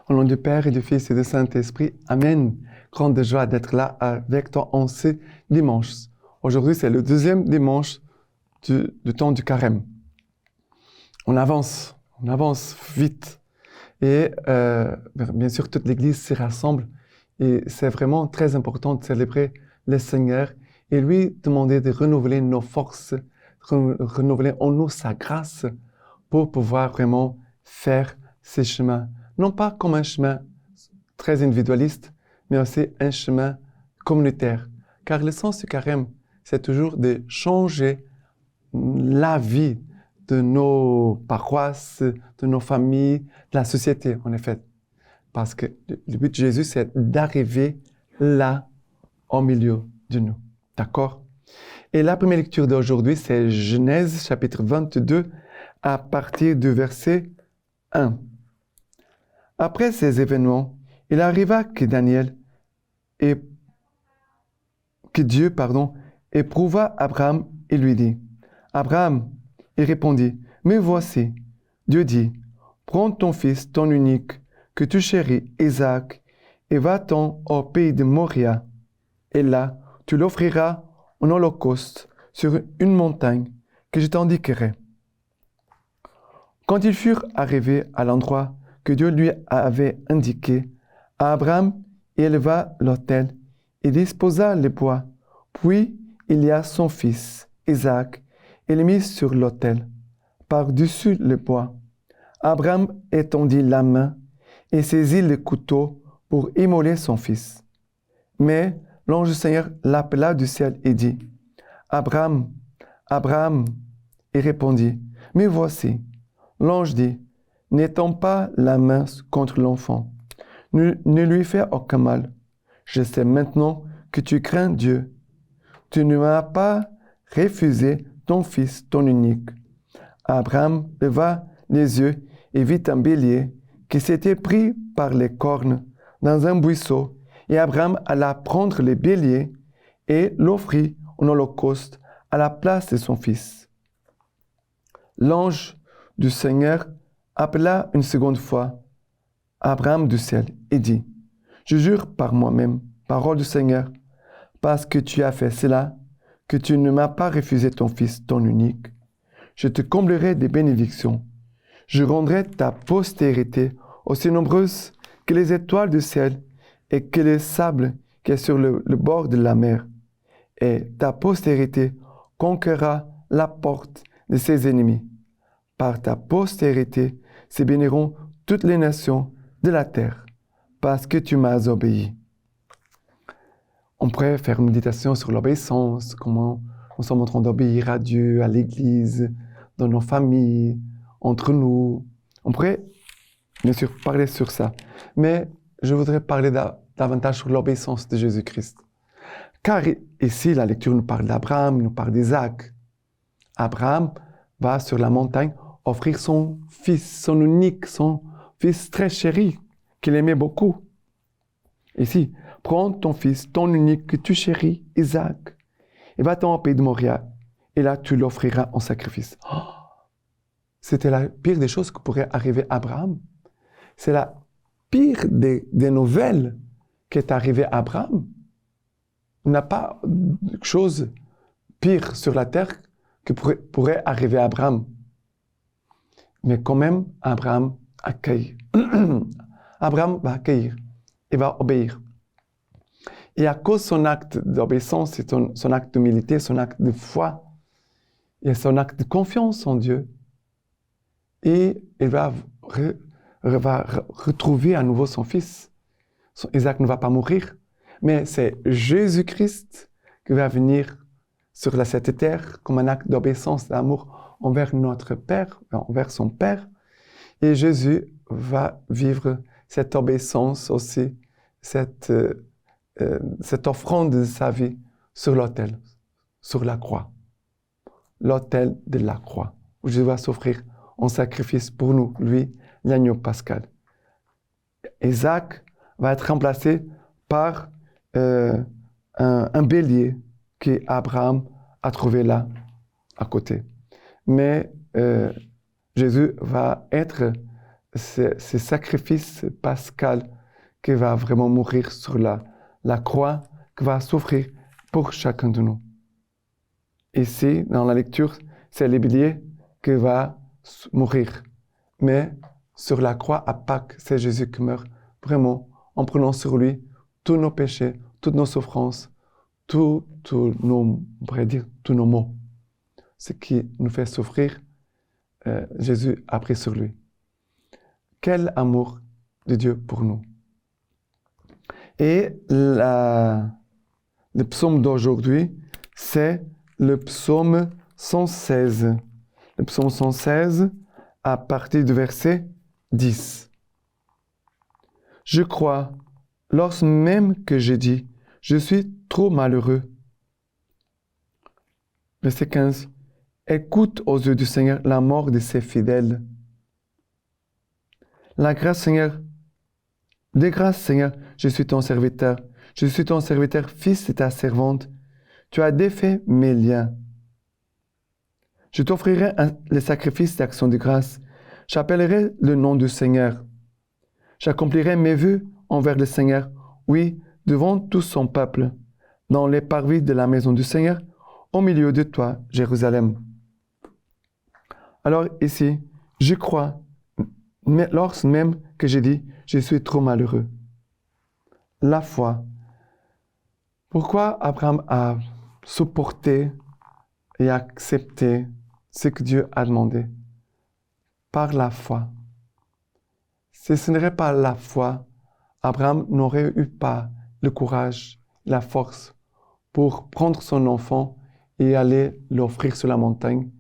Au nom du Père et du Fils et du Saint-Esprit, Amen. Grande joie d'être là avec toi en ce dimanche. Aujourd'hui, c'est le deuxième dimanche du temps du carême. On avance vite. Et bien sûr, toute l'Église s'y rassemble. Et c'est vraiment très important de célébrer le Seigneur et lui demander de renouveler nos forces, renouveler en nous sa grâce pour pouvoir vraiment faire ces chemins. Non pas comme un chemin très individualiste, mais aussi un chemin communautaire. Car le sens du carême, c'est toujours de changer la vie de nos paroisses, de nos familles, de la société, en effet. Parce que le but de Jésus, c'est d'arriver là, au milieu de nous. D'accord? Et la première lecture d'aujourd'hui, c'est Genèse, chapitre 22, à partir du verset 1. Après ces événements, il arriva que Dieu éprouva Abraham et lui dit, « Abraham, il répondit, « Mais voici, Dieu dit, prends ton fils, ton unique, que tu chéris, Isaac, et va-t'en au pays de Moria, et là, tu l'offriras en holocauste sur une montagne que je t'indiquerai. » Quand ils furent arrivés à l'endroit que Dieu lui avait indiqué, Abraham éleva l'autel et disposa les bois. Puis il y a son fils, Isaac, et le mit sur l'autel, par-dessus le bois. Abraham étendit la main et saisit le couteau pour immoler son fils. Mais l'ange du Seigneur l'appela du ciel et dit, « Abraham, Abraham !» Il répondit, « Mais voici. » L'ange dit, « N'étends pas la main contre l'enfant. Ne lui fais aucun mal. Je sais maintenant que tu crains Dieu. Tu ne m'as pas refusé ton fils, ton unique. » Abraham leva les yeux et vit un bélier qui s'était pris par les cornes dans un buisson, et Abraham alla prendre le bélier et l'offrit en holocauste à la place de son fils. L'ange du Seigneur appela une seconde fois Abraham du ciel et dit, « Je jure par moi-même, parole du Seigneur, parce que tu as fait cela, que tu ne m'as pas refusé ton fils, ton unique. Je te comblerai des bénédictions. Je rendrai ta postérité aussi nombreuse que les étoiles du ciel et que le sable qui est sur le bord de la mer. Et ta postérité conquérera la porte de ses ennemis. Par ta postérité se béniront toutes les nations de la terre, parce que tu m'as obéi. » On pourrait faire une méditation sur l'obéissance, comment nous sommes en train d'obéir à Dieu, à l'Église, dans nos familles, entre nous. On pourrait, bien sûr, parler sur ça. Mais je voudrais parler davantage sur l'obéissance de Jésus-Christ. Car ici, la lecture nous parle d'Abraham, nous parle d'Isaac. Abraham va sur la montagne offrir son fils, son unique, son fils très chéri, qu'il aimait beaucoup. Ici, prends ton fils, ton unique que tu chéris, Isaac, et va-t'en au pays de Moria, et là tu l'offriras en sacrifice. Oh, c'était la pire des choses que pourrait arriver à Abraham. C'est la pire des nouvelles qui est arrivée à Abraham. Il n'y a pas de chose pire sur la terre que pourrait arriver à Abraham. Mais quand même, Abraham accueille. Abraham va accueillir et va obéir. Et à cause de son acte d'obéissance, son acte d'humilité, son acte de foi, et son acte de confiance en Dieu, et il va retrouver à nouveau son fils. Isaac ne va pas mourir, mais c'est Jésus-Christ qui va venir sur cette terre comme un acte d'obéissance, d'amour envers notre Père, envers son Père. Et Jésus va vivre cette obéissance aussi, cette offrande de sa vie sur l'autel, sur la croix. L'autel de la croix, où Jésus va s'offrir en sacrifice pour nous, lui, l'agneau pascal. Isaac va être remplacé par un bélier qu'Abraham a trouvé là, à côté. Mais Jésus va être ce sacrifice pascal qui va vraiment mourir sur la croix, qui va souffrir pour chacun de nous. Ici, dans la lecture, c'est le bélier qui va mourir. Mais sur la croix à Pâques, c'est Jésus qui meurt vraiment en prenant sur lui tous nos péchés, toutes nos souffrances, tous nos maux. Ce qui nous fait souffrir, Jésus a pris sur lui. Quel amour de Dieu pour nous. Et le psaume d'aujourd'hui, c'est le psaume 116. Le psaume 116, à partir du verset 10. Je crois, lorsque même que j'ai dit, je suis trop malheureux. Verset 15. Écoute aux yeux du Seigneur la mort de ses fidèles. La grâce, Seigneur, de grâce, Seigneur, je suis ton serviteur. Je suis ton serviteur, fils de ta servante. Tu as défait mes liens. Je t'offrirai le sacrifice d'action de grâce. J'appellerai le nom du Seigneur. J'accomplirai mes vœux envers le Seigneur, oui, devant tout son peuple, dans les parvis de la maison du Seigneur, au milieu de toi, Jérusalem. Alors ici, je crois, mais lorsque même que j'ai dit, je suis trop malheureux. La foi. Pourquoi Abraham a supporté et accepté ce que Dieu a demandé? Par la foi. Si ce n'était pas la foi, Abraham n'aurait eu pas le courage, la force pour prendre son enfant et aller l'offrir sur la montagne.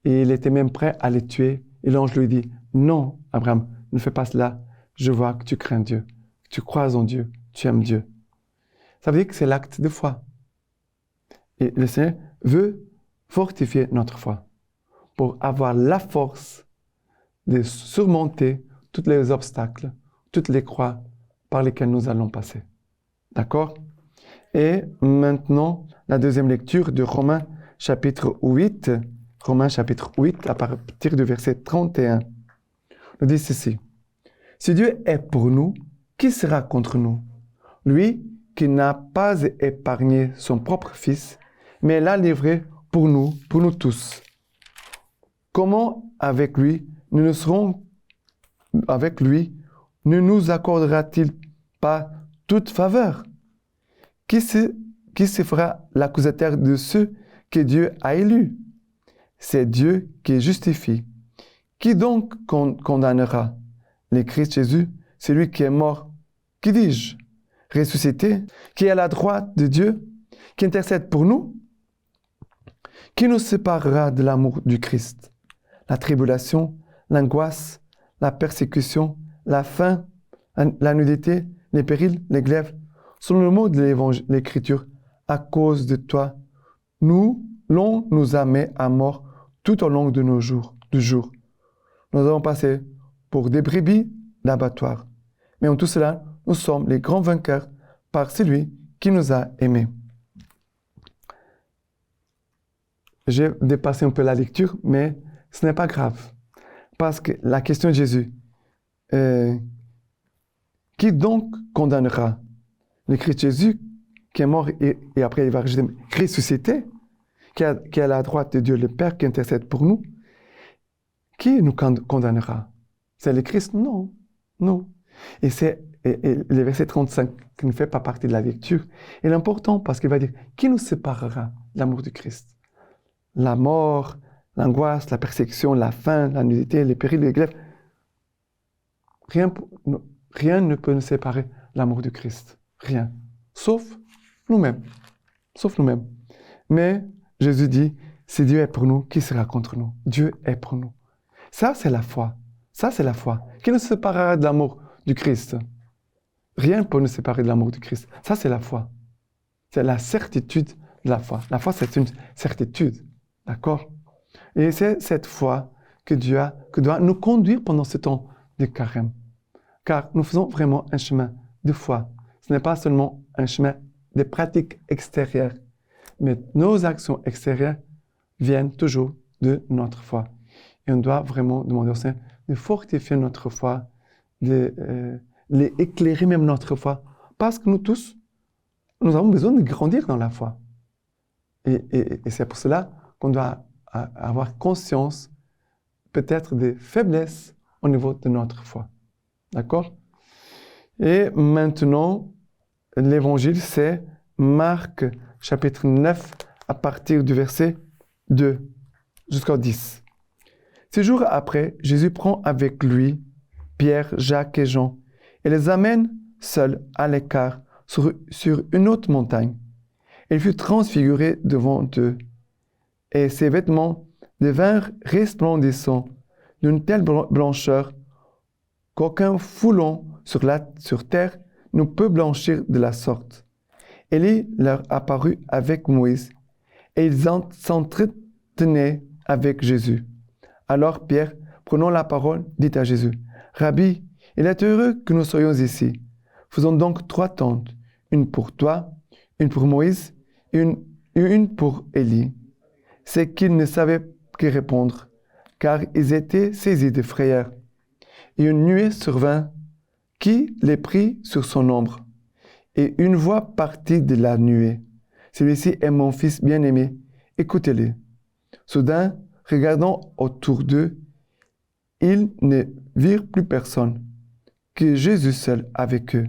Et il était même prêt à le tuer. Et l'ange lui dit, non, Abraham, ne fais pas cela. Je vois que tu crains Dieu, que tu crois en Dieu, tu aimes Dieu. Ça veut dire que c'est l'acte de foi. Et le Seigneur veut fortifier notre foi pour avoir la force de surmonter tous les obstacles, toutes les croix par lesquelles nous allons passer. D'accord? Et maintenant, la deuxième lecture de Romains chapitre 8, à partir du verset 31, nous dit ceci. Si Dieu est pour nous, qui sera contre nous? Lui qui n'a pas épargné son propre Fils, mais l'a livré pour nous tous. Comment avec lui ne nous accordera-t-il pas toute faveur? Qui se fera l'accusateur de ceux que Dieu a élus? C'est Dieu qui justifie. Qui donc condamnera? Le Christ Jésus, c'est lui qui est mort. Qui dis-je? Ressuscité, qui est à la droite de Dieu, qui intercède pour nous? Qui nous séparera de l'amour du Christ? La tribulation, l'angoisse, la persécution, la faim, la nudité, les périls, les glaives, selon le mot de l'Écriture, à cause de toi, l'on nous a mis à mort tout au long de nos jours. Nous avons passé pour des brebis d'abattoir. Mais en tout cela, nous sommes les grands vainqueurs par celui qui nous a aimés. J'ai dépassé un peu la lecture, mais ce n'est pas grave. Parce que la question de Jésus, qui donc condamnera? Le Christ Jésus qui est mort et après il va ressusciter, qui est à la droite de Dieu le Père, qui intercède pour nous. Qui nous condamnera? C'est le Christ? Non. Et le verset 35, qui ne fait pas partie de la lecture, est important parce qu'il va dire, qui nous séparera de l'amour du Christ? La mort, l'angoisse, la persécution, la faim, la nudité, les périls, les glaives. Rien ne peut nous séparer de l'amour du Christ. Rien. Sauf nous-mêmes. Mais Jésus dit, si Dieu est pour nous, qui sera contre nous? Dieu est pour nous. Ça, c'est la foi. Qui nous séparera de l'amour du Christ? Rien ne peut nous séparer de l'amour du Christ. Ça, c'est la foi. C'est la certitude de la foi. La foi, c'est une certitude. D'accord? Et c'est cette foi que doit nous conduire pendant ce temps de carême. Car nous faisons vraiment un chemin de foi. Ce n'est pas seulement un chemin de pratiques extérieures, mais nos actions extérieures viennent toujours de notre foi. Et on doit vraiment demander au Seigneur de fortifier notre foi, d'éclairer même notre foi. Parce que nous tous, nous avons besoin de grandir dans la foi. Et c'est pour cela qu'on doit avoir conscience peut-être des faiblesses au niveau de notre foi. D'accord? Et maintenant, l'évangile, c'est Marc, chapitre 9, à partir du verset 2 jusqu'au 10. 6 jours après, Jésus prend avec lui Pierre, Jacques et Jean et les amène seuls à l'écart sur une haute montagne. Il fut transfiguré devant eux et ses vêtements devinrent resplendissants d'une telle blancheur qu'aucun foulon sur terre ne peut blanchir de la sorte. Élie leur apparut avec Moïse et ils s'entretenaient avec Jésus. Alors Pierre, prenant la parole, dit à Jésus, « Rabbi, il est heureux que nous soyons ici. Faisons donc 3 tentes, une pour toi, une pour Moïse et une pour Élie. » C'est qu'ils ne savaient que répondre, car ils étaient saisis de frayeur. Et une nuée survint qui les prit sur son ombre. Et une voix partit de la nuée. « Celui-ci est mon fils bien-aimé, écoutez-le. » Soudain, regardant autour d'eux, ils ne virent plus personne, que Jésus seul avec eux.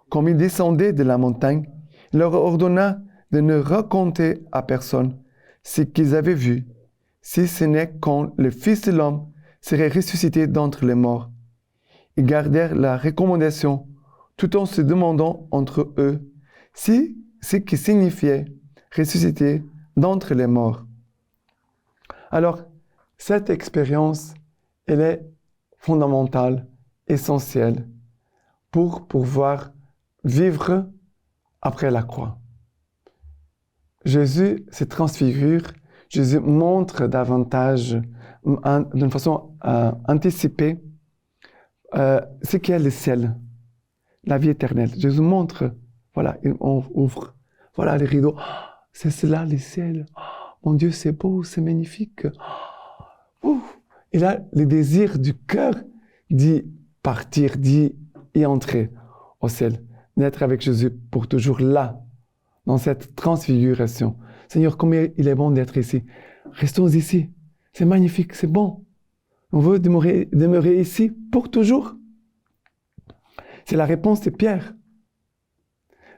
Comme ils descendaient de la montagne, il leur ordonna de ne raconter à personne ce qu'ils avaient vu, si ce n'est quand le Fils de l'homme serait ressuscité d'entre les morts. Ils gardèrent la recommandation, tout en se demandant entre eux si ce qui signifiait ressusciter d'entre les morts. Alors, cette expérience, elle est fondamentale, essentielle, pour pouvoir vivre après la croix. Jésus se transfigure, Jésus montre davantage, d'une façon anticipée, ce qu'est le ciel, la vie éternelle. Jésus montre, voilà, on ouvre, voilà les rideaux, c'est cela le ciel. Mon Dieu, c'est beau, c'est magnifique. Il a le désir du cœur d'y partir, d'y entrer au ciel, d'être avec Jésus pour toujours là, dans cette transfiguration. Seigneur, combien il est bon d'être ici. Restons ici. C'est magnifique, c'est bon. On veut demeurer ici pour toujours. C'est la réponse de Pierre.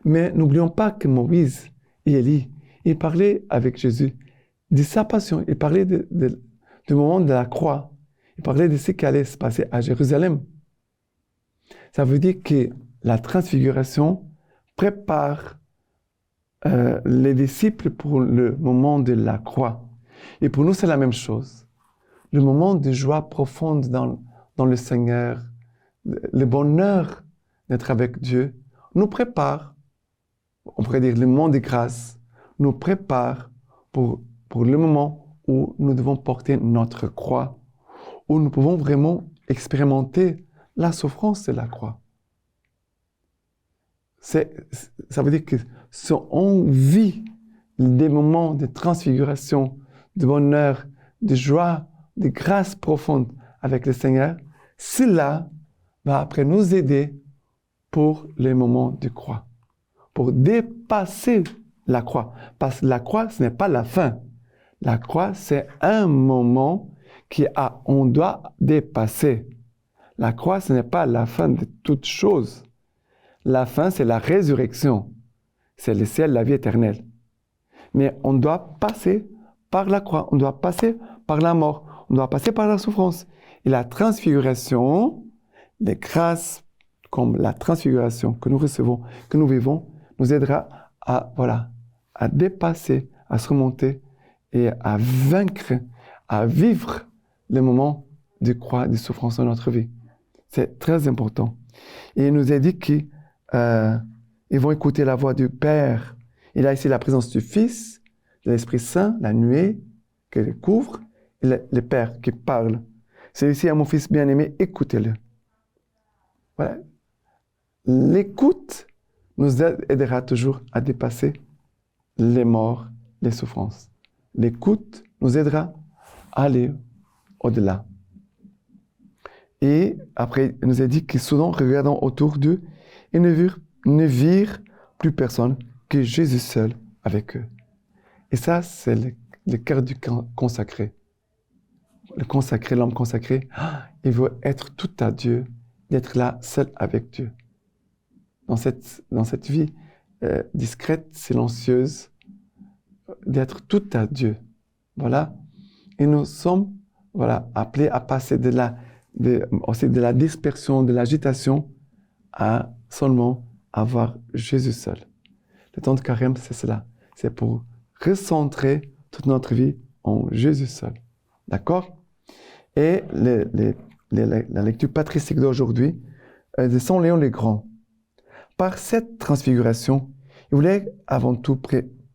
Mais n'oublions pas que Moïse et Élie, ils parlaient avec Jésus de sa passion. Ils parlaient du moment de la croix. Ils parlaient de ce qui allait se passer à Jérusalem. Ça veut dire que la transfiguration prépare les disciples pour le moment de la croix. Et pour nous, c'est la même chose. Le moment de joie profonde dans le Seigneur, le bonheur d'être avec Dieu, nous prépare, on pourrait dire le moment de grâce, nous prépare pour le moment où nous devons porter notre croix, où nous pouvons vraiment expérimenter la souffrance de la croix. Ça veut dire que si on vit des moments de transfiguration, de bonheur, de joie, de grâce profonde avec le Seigneur, cela va après nous aider pour les moments de croix, pour dépasser la croix. Parce que la croix, ce n'est pas la fin. La croix, c'est un moment on doit dépasser. La croix, ce n'est pas la fin de toute chose. La fin, c'est la résurrection. C'est le ciel, la vie éternelle. Mais on doit passer par la croix, on doit passer par la mort, on doit passer par la souffrance. Et la transfiguration, les grâces comme la transfiguration que nous recevons, que nous vivons, nous aidera à dépasser, à se remonter et à vaincre, à vivre les moments de croix, de souffrance dans notre vie. C'est très important. Et il nous a dit qu'ils vont écouter la voix du Père. Il a ici la présence du Fils, de l'Esprit Saint, la nuée qui le couvre, et le Père qui parle. Celui-ci est mon Fils bien-aimé, écoutez-le. Voilà. L'écoute nous aidera toujours à dépasser les morts, les souffrances. L'écoute nous aidera à aller au-delà. Et après, il nous a dit que soudain, regardant autour d'eux, ils ne virent plus personne que Jésus seul avec eux. Et ça, c'est le cœur du consacré. Le consacré, l'homme consacré, il veut être tout à Dieu, d'être là seul avec Dieu. Dans cette vie discrète, silencieuse, d'être tout à Dieu. Voilà. Et nous sommes appelés à passer aussi de la dispersion, de l'agitation, à seulement avoir Jésus seul. Le temps de carême, c'est cela. C'est pour recentrer toute notre vie en Jésus seul. D'accord? Et la lecture patristique d'aujourd'hui de Saint Léon le Grand. Par cette transfiguration, il voulait avant tout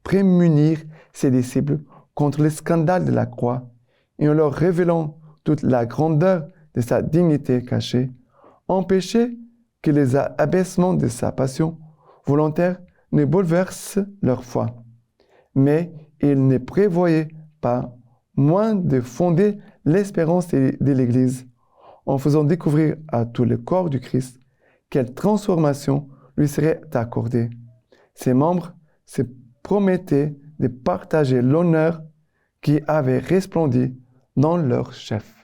prémunir ses disciples contre le scandale de la croix et en leur révélant toute la grandeur de sa dignité cachée, empêcher que les abaissements de sa passion volontaire ne bouleversent leur foi. Mais il ne prévoyait pas moins de fonder l'espérance de l'Église en faisant découvrir à tout le corps du Christ quelle transformation lui serait accordée. Ses membres se promettaient de partager l'honneur qui avait resplendi dans leur chef.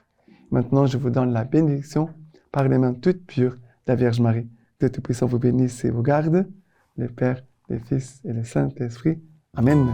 Maintenant, je vous donne la bénédiction par les mains toutes pures de la Vierge Marie. Que Dieu Tout-Puissant vous bénisse et vous garde, le Père, le Fils et le Saint-Esprit. Amen.